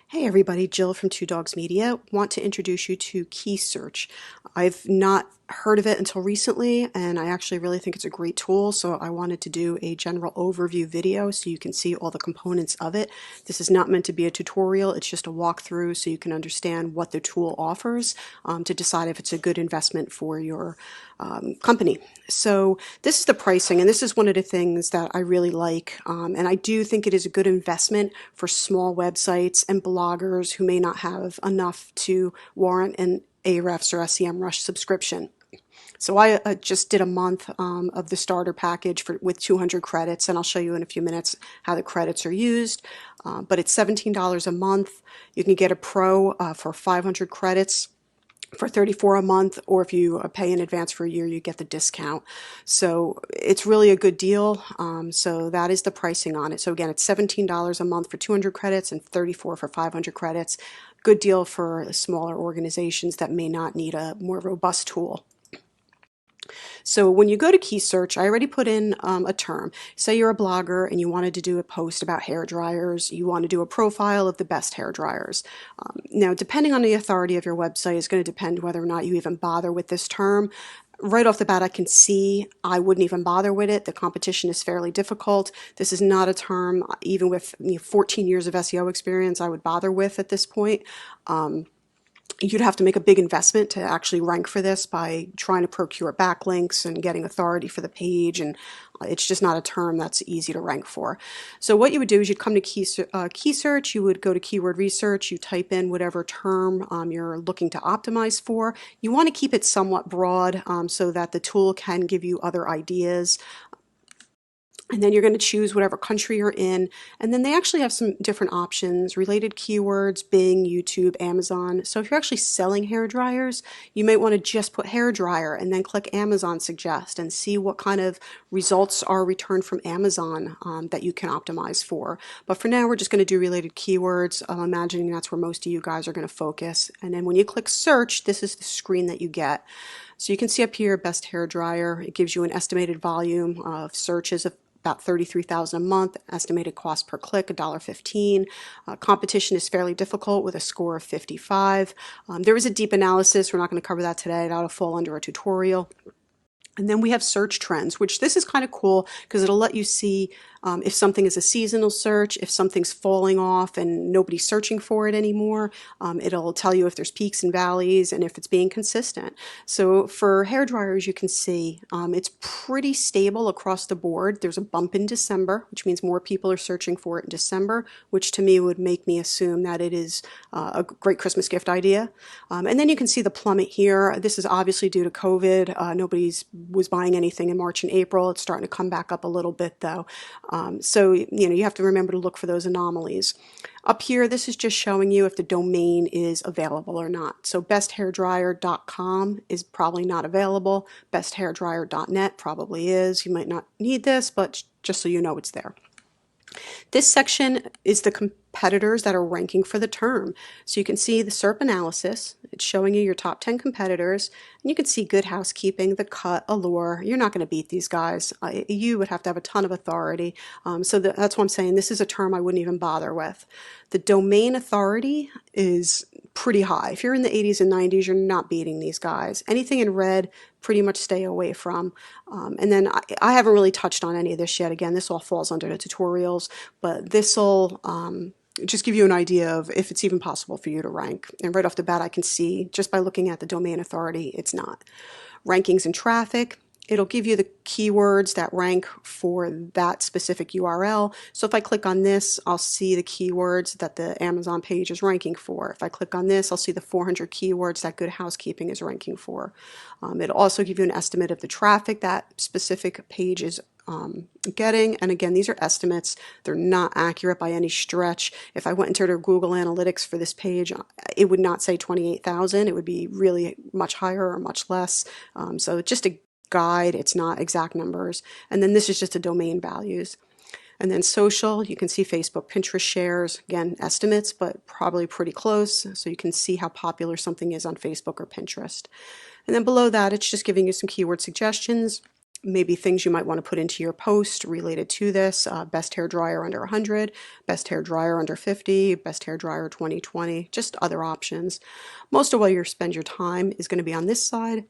Hey everybody, Jill from Two Dogs Media. Want to introduce you to Keysearch. I've not heard of it until recently, and I actually really think it's a great tool, so I wanted to do a general overview video so you can see all the components of it. This is not meant to be a tutorial, it's just a walkthrough so you can understand what the tool offers to decide if it's a good investment for your company. So this is the pricing, and this is one of the things that I really like, and I do think it is a good investment for small websites and bloggers who may not have enough to warrant an Ahrefs or SEMrush subscription. So I just did a month of the starter package with 200 credits, and I'll show you in a few minutes how the credits are used. But it's $17 a month. You can get a pro for 500 credits for $34 a month, or if you pay in advance for a year, you get the discount. So it's really a good deal. So that is the pricing on it. So again, it's $17 a month for 200 credits and $34 for 500 credits. Good deal for smaller organizations that may not need a more robust tool. So when you go to Keysearch, I already put in a term. Say you're a blogger and you wanted to do a post about hair dryers. You want to do a profile of the best hair dryers. Now, depending on the authority of your website is going to depend whether or not you even bother with this term. Right off the bat, I can see I wouldn't even bother with it. The competition is fairly difficult. This is not a term, even with 14 years of SEO experience, I would bother with at this point. You'd have to make a big investment to actually rank for this by trying to procure backlinks and getting authority for the page, and it's just not a term that's easy to rank for. So what you would do is you'd come to Keysearch, you would go to keyword research, you type in whatever term you're looking to optimize for. You want to keep it somewhat broad so that the tool can give you other ideas. And then you're going to choose whatever country you're in. And then they actually have some different options, related keywords, Bing, YouTube, Amazon. So if you're actually selling hair dryers, you might want to just put hair dryer and then click Amazon Suggest and see what kind of results are returned from Amazon that you can optimize for. But for now, we're just going to do related keywords. I'm imagining that's where most of you guys are going to focus. And then when you click search, this is the screen that you get. So you can see up here, best hair dryer. It gives you an estimated volume of searches of about 33,000 a month, estimated cost per click $1.15. Competition is fairly difficult with a score of 55. There is a deep analysis. We're not going to cover that today. That'll fall under a tutorial. And then we have search trends, which this is kind of cool because it'll let you see if something is a seasonal search, if something's falling off and nobody's searching for it anymore. It'll tell you if there's peaks and valleys and if it's being consistent. So for hair dryers, you can see it's pretty stable across the board. There's a bump in December, which means more people are searching for it in December, which to me would make me assume that it is a great Christmas gift idea. And then you can see the plummet here. This is obviously due to COVID. Nobody was buying anything in March and April. It's starting to come back up a little bit though. So you have to remember to look for those anomalies. Up here, this is just showing you if the domain is available or not. So besthairdryer.com is probably not available. Besthairdryer.net probably is. You might not need this, but just so you know it's there. This section is the competitors that are ranking for the term. So you can see the SERP analysis. It's showing you your top 10 competitors. And you can see Good Housekeeping, The Cut, Allure. You're not going to beat these guys. You would have to have a ton of authority. So that's what I'm saying. This is a term I wouldn't even bother with. The domain authority is pretty high. If you're in the 80s and 90s, you're not beating these guys. Anything in red, pretty much stay away from. And then I haven't really touched on any of this yet. Again, this all falls under the tutorials, but this will just give you an idea of if it's even possible for you to rank. And right off the bat, I can see just by looking at the domain authority, it's not. Rankings and traffic. It'll give you the keywords that rank for that specific URL. So if I click on this, I'll see the keywords that the Amazon page is ranking for. If I click on this, I'll see the 400 keywords that Good Housekeeping is ranking for. It'll also give you an estimate of the traffic that specific page is getting. And again, these are estimates. They're not accurate by any stretch. If I went into their Google Analytics for this page, it would not say 28,000. It would be really much higher or much less. So just a guide, it's not exact numbers. And then this is just the domain values. And then social, you can see Facebook, Pinterest shares, again, estimates, but probably pretty close. So you can see how popular something is on Facebook or Pinterest. And then below that, it's just giving you some keyword suggestions. maybe things you might want to put into your post related to this. Best hair dryer under 100, best hair dryer under 50, best hair dryer 2020, just other options. Most of what you spend your time is going to be on this side.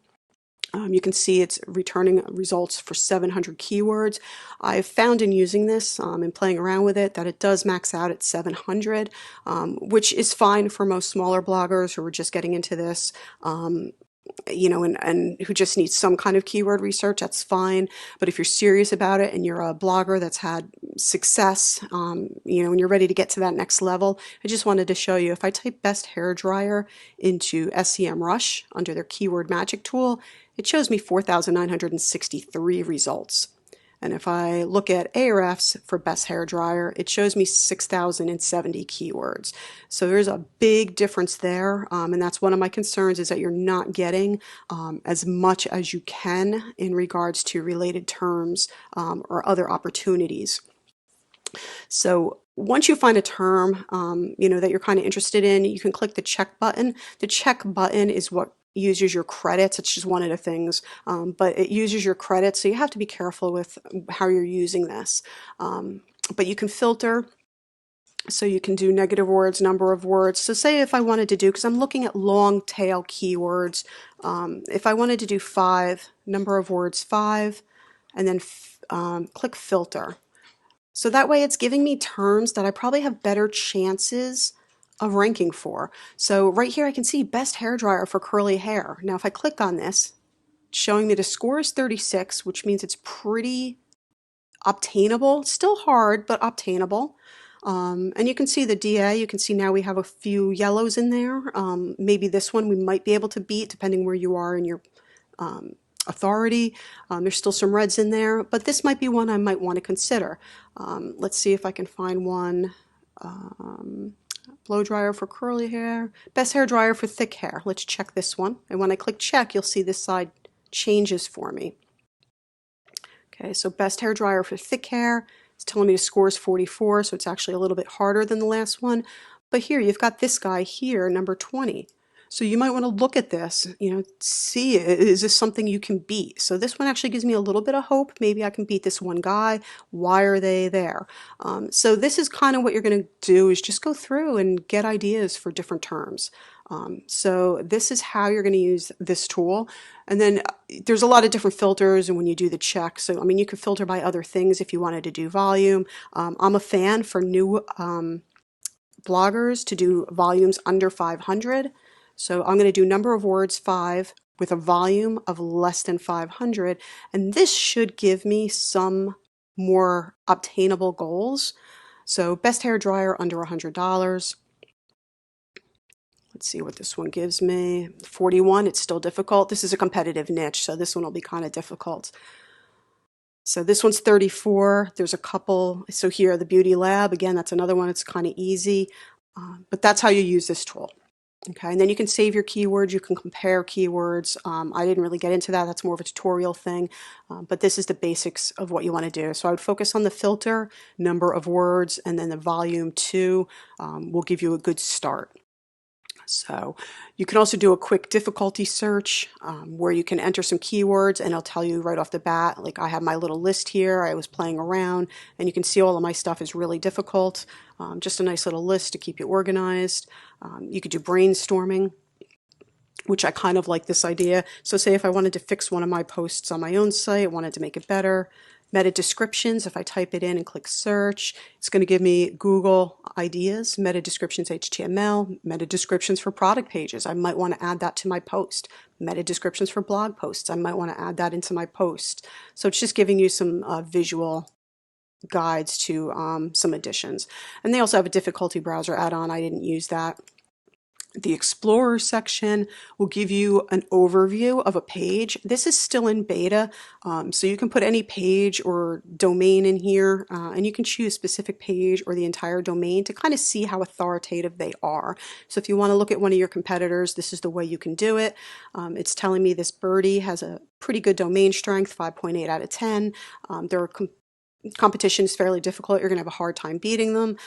You can see it's returning results for 700 keywords. I've found in using this and playing around with it that it does max out at 700, which is fine for most smaller bloggers who are just getting into this. And who just needs some kind of keyword research, that's fine. But if you're serious about it and you're a blogger that's had success, and you're ready to get to that next level, I just wanted to show you, if I type best hair dryer into SEMrush under their keyword magic tool, it shows me 4,963 results. And if I look at Ahrefs for best hair dryer, it shows me 6,070 keywords. So there's a big difference there, and that's one of my concerns, is that you're not getting as much as you can in regards to related terms or other opportunities. So once you find a term that you're kind of interested in, you can click the check button. The check button is what uses your credits. It's just one of the things, but it uses your credits, so you have to be careful with how you're using this. But you can filter, so you can do negative words, number of words. So say if I wanted to do, because I'm looking at long tail keywords, if I wanted to do 5, number of words 5, and then click filter. So that way it's giving me terms that I probably have better chances of ranking for. So right here I can see best hair dryer for curly hair. Now if I click on this, it's showing me the score is 36, which means it's pretty obtainable. Still hard, but obtainable. And you can see the DA, you can see now we have a few yellows in there. Maybe this one we might be able to beat depending where you are in your authority. There's still some reds in there, but this might be one I might want to consider. Let's see if I can find one. Blow dryer for curly hair, best hair dryer for thick hair. Let's check this one. And when I click check, you'll see this side changes for me. Okay, so best hair dryer for thick hair. It's telling me the score is 44, so it's actually a little bit harder than the last one. But here, you've got this guy here, number 20. So you might want to look at this, see, is this something you can beat? So this one actually gives me a little bit of hope. Maybe I can beat this one guy. Why are they there? So this is kind of what you're going to do, is just go through and get ideas for different terms. So this is how you're going to use this tool. And then there's a lot of different filters, and when you do the check, so I mean, you can filter by other things if you wanted to do volume. I'm a fan for new bloggers to do volumes under 500. So I'm going to do number of words 5 with a volume of less than 500, and this should give me some more obtainable goals. So best hair dryer under $100. Let's see what this one gives me. 41, it's still difficult. This is a competitive niche, so this one will be kind of difficult. So this one's 34. There's a couple. So here, the Beauty Lab, again, that's another one. It's kind of easy, but that's how you use this tool. Okay, and then you can save your keywords, you can compare keywords. I didn't really get into that, that's more of a tutorial thing, but this is the basics of what you want to do. So I would focus on the filter, number of words, and then the volume 2 will give you a good start. So you can also do a quick difficulty search where you can enter some keywords and it'll tell you right off the bat, like I have my little list here, I was playing around, and you can see all of my stuff is really difficult. Just a nice little list to keep you organized. You could do brainstorming, which I kind of like this idea. So say if I wanted to fix one of my posts on my own site, wanted to make it better. Meta descriptions, if I type it in and click search, it's going to give me Google ideas, meta descriptions HTML, meta descriptions for product pages. I might want to add that to my post. Meta descriptions for blog posts. I might want to add that into my post. So it's just giving you some visual guides to some additions. And they also have a difficulty browser add-on. I didn't use that. The Explorer section will give you an overview of a page. This is still in beta, so you can put any page or domain in here, and you can choose specific page or the entire domain to kind of see how authoritative they are. So if you want to look at one of your competitors, this is the way you can do it. It's telling me this birdie has a pretty good domain strength, 5.8 out of 10. Their competition is fairly difficult. You're going to have a hard time beating them.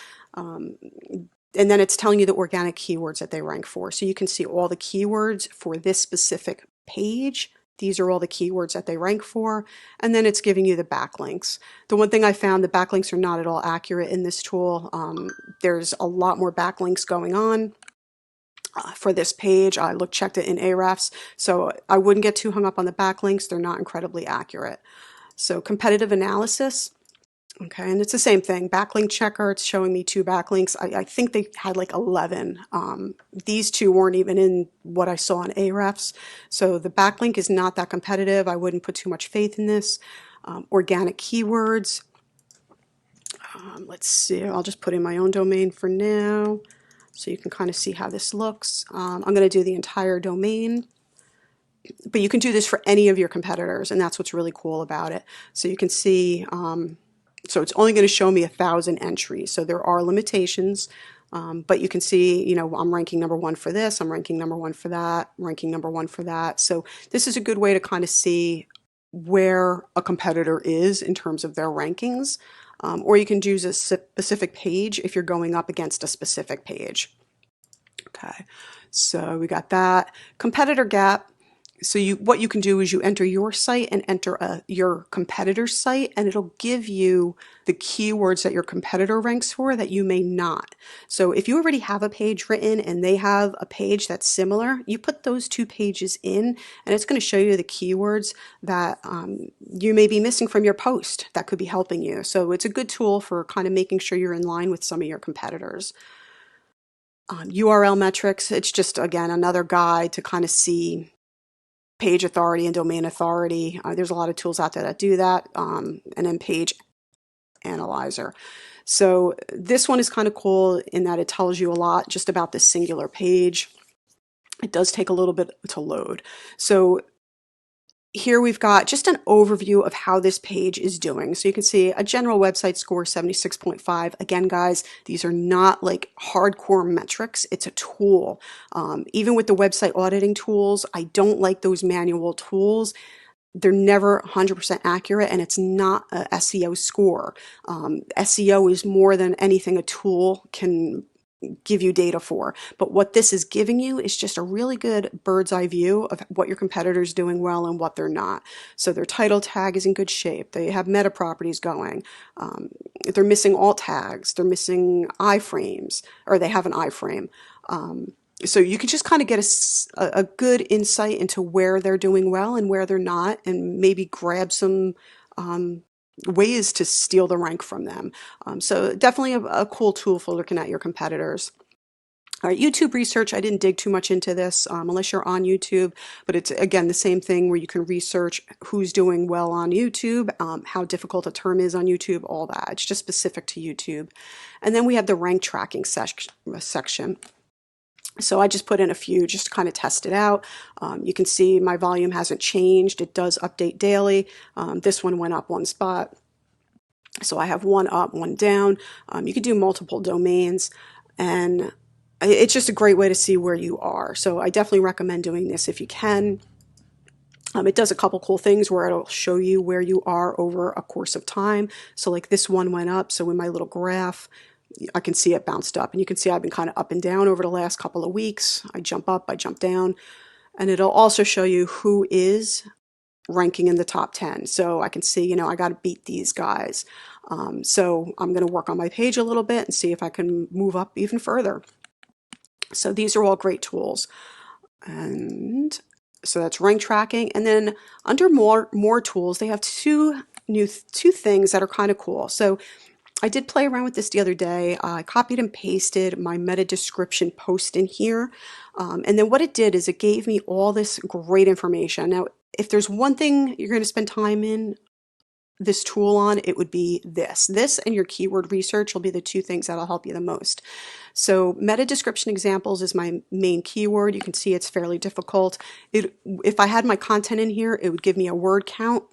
And then it's telling you the organic keywords that they rank for. So you can see all the keywords for this specific page, These are all the keywords that they rank for, and then it's giving you the backlinks. The one thing I found, the backlinks are not at all accurate in this tool. There's a lot more backlinks going on. For this page, I checked it in Ahrefs, so I wouldn't get too hung up on the backlinks. They're not incredibly accurate. So competitive analysis, okay, and it's the same thing. Backlink checker, it's showing me 2 backlinks. I think they had like 11. These 2 weren't even in what I saw on Ahrefs. So the backlink is not that competitive. I wouldn't put too much faith in this. Organic keywords. Let's see, I'll just put in my own domain for now, so you can kind of see how this looks. I'm going to do the entire domain, but you can do this for any of your competitors, and that's what's really cool about it. So you can see, so it's only going to show me 1,000 entries. So there are limitations, but you can see, you know, I'm ranking number 1 for this, I'm ranking number 1 for that, ranking number 1 for that. So this is a good way to kind of see where a competitor is in terms of their rankings. Or you can use a specific page if you're going up against a specific page. Okay, so we got that. Competitor gap. So what you can do is you enter your site and enter your competitor's site, and it'll give you the keywords that your competitor ranks for that you may not. So if you already have a page written and they have a page that's similar, you put those 2 pages in, and it's going to show you the keywords that you may be missing from your post that could be helping you. So it's a good tool for kind of making sure you're in line with some of your competitors. URL metrics, it's just, again, another guide to kind of see page authority and domain authority. There's a lot of tools out there that do that, and then page analyzer. So this one is kind of cool in that it tells you a lot just about this singular page. It does take a little bit to load. So here we've got just an overview of how this page is doing. So you can see a general website score 76.5. Again, guys, these are not like hardcore metrics. It's a tool. Even with the website auditing tools, I don't like those manual tools. They're never 100% accurate, and it's not a SEO score. SEO is more than anything a tool can give you data for. But what this is giving you is just a really good bird's eye view of what your competitor's doing well and what they're not. So their title tag is in good shape. They have meta properties going. They're missing alt tags. They're missing iframes, or they have an iframe. So you can just kind of get a good insight into where they're doing well and where they're not, and maybe grab some ways to steal the rank from them. So definitely a cool tool for looking at your competitors. All right, YouTube research, I didn't dig too much into this unless you're on YouTube, but it's, again, the same thing where you can research who's doing well on YouTube, how difficult a term is on YouTube, all that. It's just specific to YouTube. And then we have the rank tracking section. So I just put in a few just to kind of test it out. You can see my volume hasn't changed. It does update daily. This one went up 1 spot. So I have 1 up, 1 down. You could do multiple domains, and it's just a great way to see where you are. So I definitely recommend doing this if you can. It does a couple cool things where it'll show you where you are over a course of time. So like this one went up, so in my little graph, I can see it bounced up, and you can see I've been kind of up and down over the last couple of weeks. I jump up, I jump down, and it'll also show you who is ranking in the top 10. So I can see, you know, I got to beat these guys. So I'm going to work on my page a little bit and see if I can move up even further. So these are all great tools. And so that's rank tracking. And then under more tools, they have two things that are kind of cool. So I did play around with this the other day. I copied and pasted my meta description post in here. And then what it did is it gave me all this great information. Now, if there's one thing you're going to spend time in this tool on, it would be this. This and your keyword research will be the 2 things that'll help you the most. So meta description examples is my main keyword. You can see it's fairly difficult. If I had my content in here, it would give me a word count.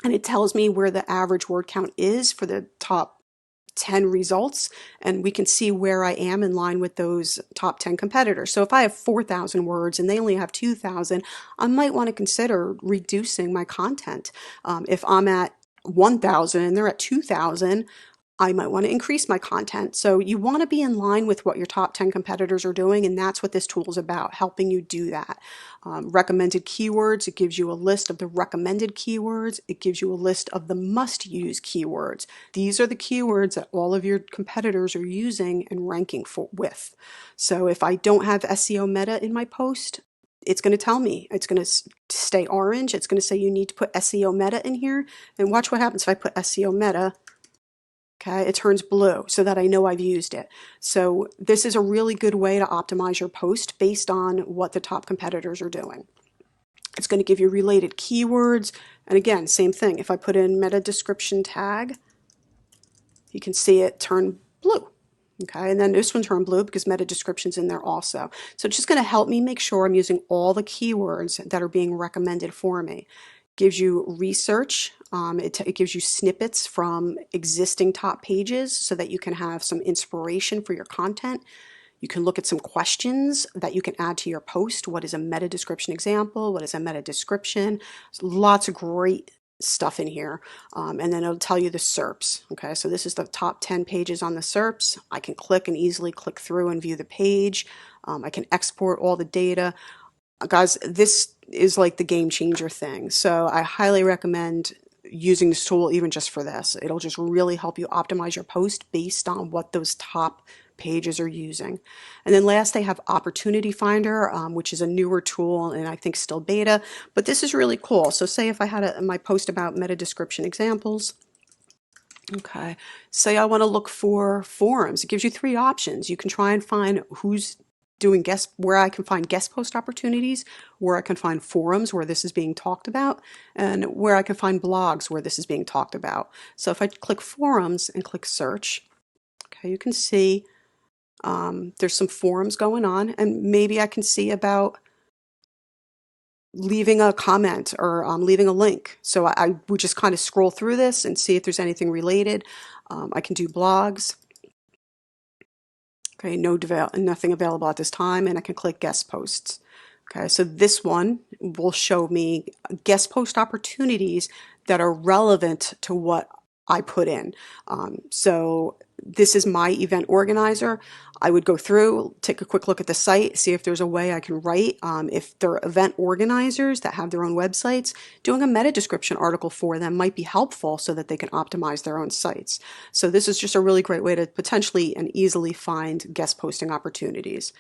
And it tells me where the average word count is for the top 10 results, and we can see where I am in line with those top 10 competitors. So if I have 4,000 words and they only have 2,000, I might want to consider reducing my content. If I'm at 1,000 and they're at 2,000, I might want to increase my content. So you want to be in line with what your top 10 competitors are doing, and that's what this tool is about, helping you do that. Recommended keywords, it gives you a list of the recommended keywords. It gives you a list of the must-use keywords. These are the keywords that all of your competitors are using and ranking with. So if I don't have SEO meta in my post, it's going to tell me. It's going to stay orange. It's going to say you need to put SEO meta in here. And watch what happens if I put SEO meta. Okay, it turns blue so that I know I've used it. So this is a really good way to optimize your post based on what the top competitors are doing. It's going to give you related keywords. And again, same thing. If I put in meta description tag, you can see it turn blue. Okay, and then this one turned blue because meta description's in there also. So it's just going to help me make sure I'm using all the keywords that are being recommended for me. Gives you research. It gives you snippets from existing top pages so that you can have some inspiration for your content. You can look at some questions that you can add to your post. What is a meta description example? What is a meta description? There's lots of great stuff in here. And then it'll tell you the SERPs. Okay, so this is the top 10 pages on the SERPs. I can click and easily click through and view the page. I can export all the data. Guys, this is like the game changer thing. So I highly recommend using this tool even just for this. It'll just really help you optimize your post based on what those top pages are using. And then last, they have Opportunity Finder, which is a newer tool and I think still beta, but this is really cool. So say if I had my post about meta description examples, okay, say I want to look for forums. It gives you 3 options. You can try and find who's doing where I can find guest post opportunities, where I can find forums where this is being talked about, and where I can find blogs where this is being talked about. So if I click forums and click search, okay, you can see there's some forums going on, and maybe I can see about leaving a comment or leaving a link. So I would just kind of scroll through this and see if there's anything related. I can do blogs. Okay, nothing available at this time, and I can click guest posts. Okay, so this one will show me guest post opportunities that are relevant to what I put in. So this is my event organizer. I would go through, take a quick look at the site, see if there's a way I can write. If they're event organizers that have their own websites, doing a meta description article for them might be helpful so that they can optimize their own sites. So this is just a really great way to potentially and easily find guest posting opportunities.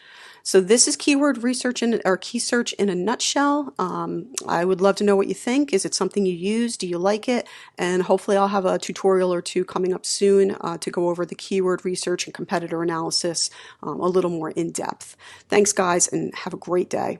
So this is keyword research or Keysearch in a nutshell. I would love to know what you think. Is it something you use? Do you like it? And hopefully I'll have a tutorial or two coming up soon to go over the keyword research and competitor analysis a little more in depth. Thanks guys, and have a great day.